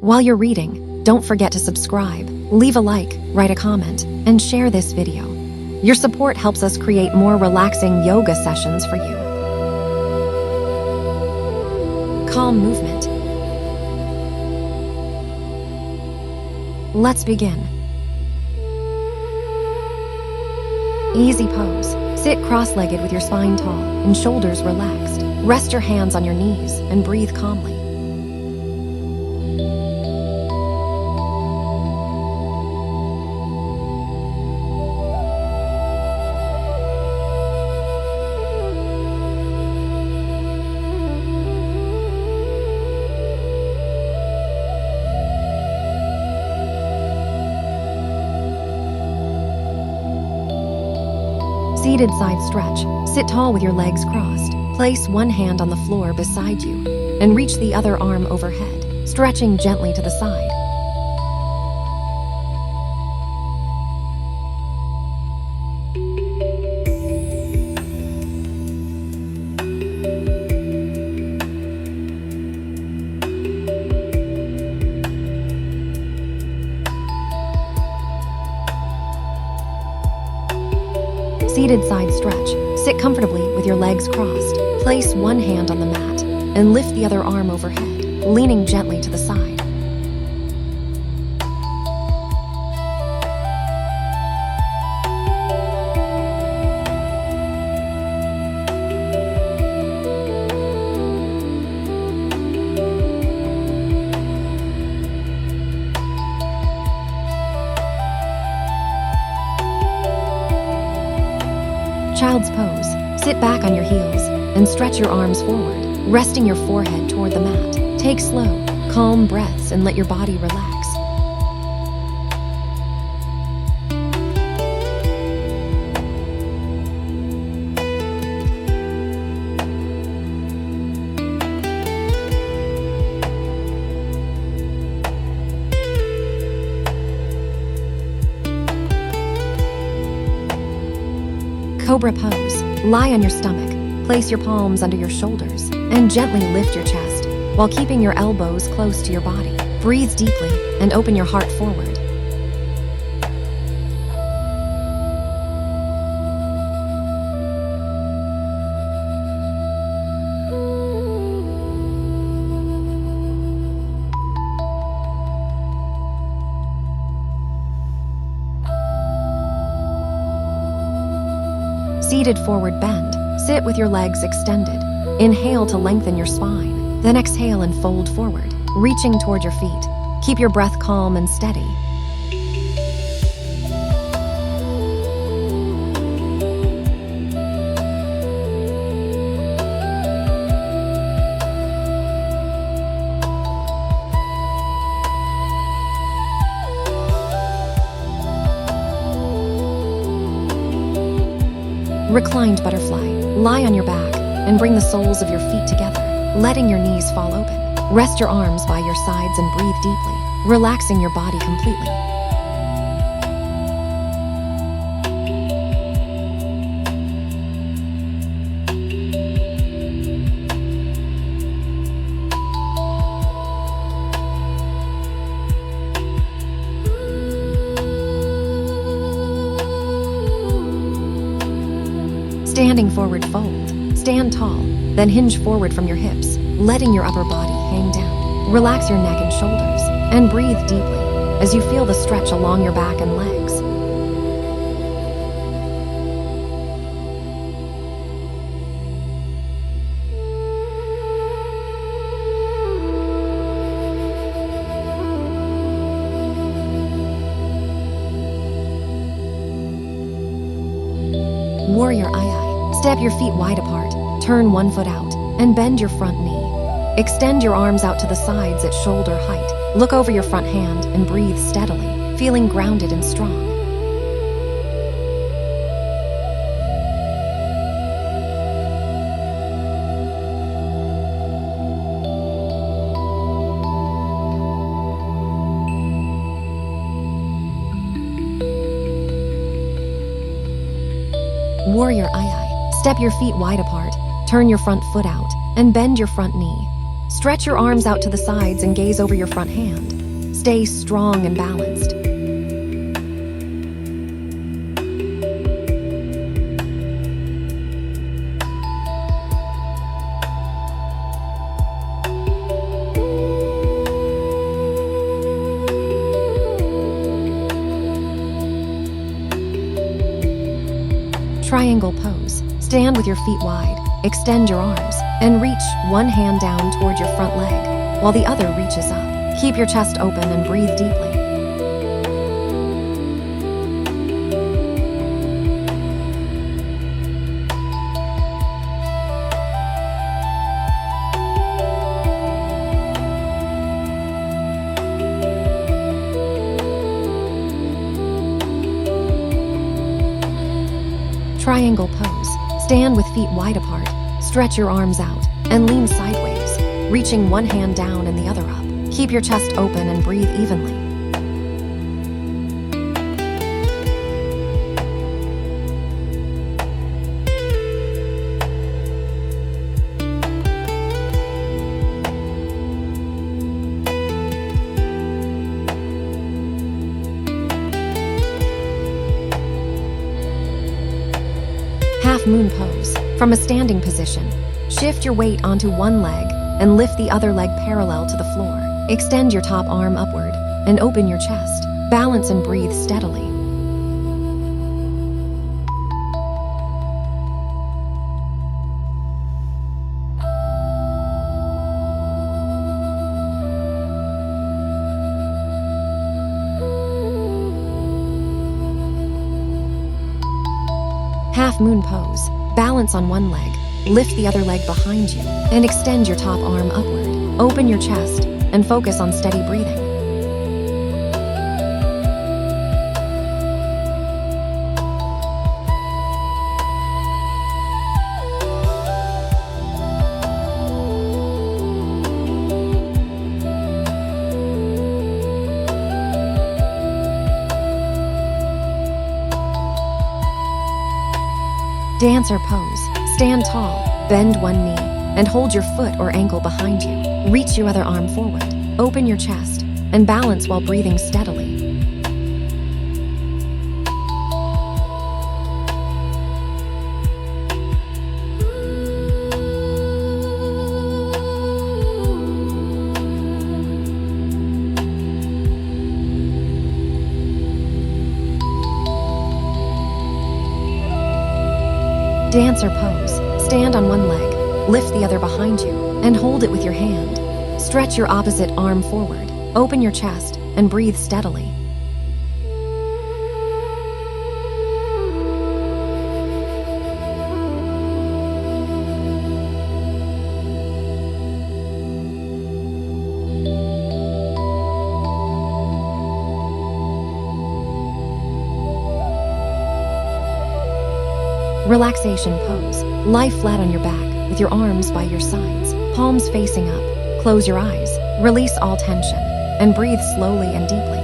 While you're reading, don't forget to subscribe, leave a like, write a comment, and share this video. Your support helps us create more relaxing yoga sessions for you. Calm movement. Let's begin. Easy pose. Sit cross-legged with your spine tall and shoulders relaxed. Rest your hands on your knees and breathe calmly. Seated side stretch. Sit tall with your legs crossed. Place one hand on the floor beside you and reach the other arm overhead, stretching gently to the side. Seated side stretch. Sit comfortably with your legs crossed. Place one hand on the mat and lift the other arm overhead, leaning gently to the side. Child's pose. Sit back on your heels and stretch your arms forward, resting your forehead toward the mat. Take slow, calm breaths and let your body relax. Cobra pose. Lie on your stomach, place your palms under your shoulders, and gently lift your chest while keeping your elbows close to your body. Breathe deeply and open your heart forward. Seated forward bend. Sit with your legs extended. Inhale to lengthen your spine. Then exhale and fold forward, reaching toward your feet. Keep your breath calm and steady. Reclined butterfly. Lie on your back and bring the soles of your feet together, letting your knees fall open. Rest your arms by your sides and breathe deeply, relaxing your body completely. Standing forward fold. Stand tall, then hinge forward from your hips, letting your upper body hang down. Relax your neck and shoulders, and breathe deeply as you feel the stretch along your back and legs. Warrior Aye. Step your feet wide apart, turn one foot out, and bend your front knee. Extend your arms out to the sides at shoulder height. Look over your front hand and breathe steadily, feeling grounded and strong. Warrior Aye. Step your feet wide apart, turn your front foot out, and bend your front knee. Stretch your arms out to the sides and gaze over your front hand. Stay strong and balanced. Triangle pose. Stand with your feet wide, extend your arms, and reach one hand down toward your front leg, while the other reaches up. Keep your chest open and breathe deeply. Triangle pose. Stand with feet wide apart, stretch your arms out, and lean sideways, reaching one hand down and the other up. Keep your chest open and breathe evenly. Half moon pose. From a standing position, shift your weight onto one leg and lift the other leg parallel to the floor. Extend your top arm upward and open your chest. Balance and breathe steadily. Half moon pose. Balance on one leg, lift the other leg behind you, and extend your top arm upward. Open your chest and focus on steady breathing. Dancer pose. Stand tall, bend one knee, and hold your foot or ankle behind you. Reach your other arm forward. Open your chest and balance while breathing steadily. Dancer pose. Stand on one leg, lift the other behind you, and hold it with your hand. Stretch your opposite arm forward, open your chest, and breathe steadily. Relaxation pose. Lie flat on your back with your arms by your sides, palms facing up. Close your eyes, release all tension, and breathe slowly and deeply.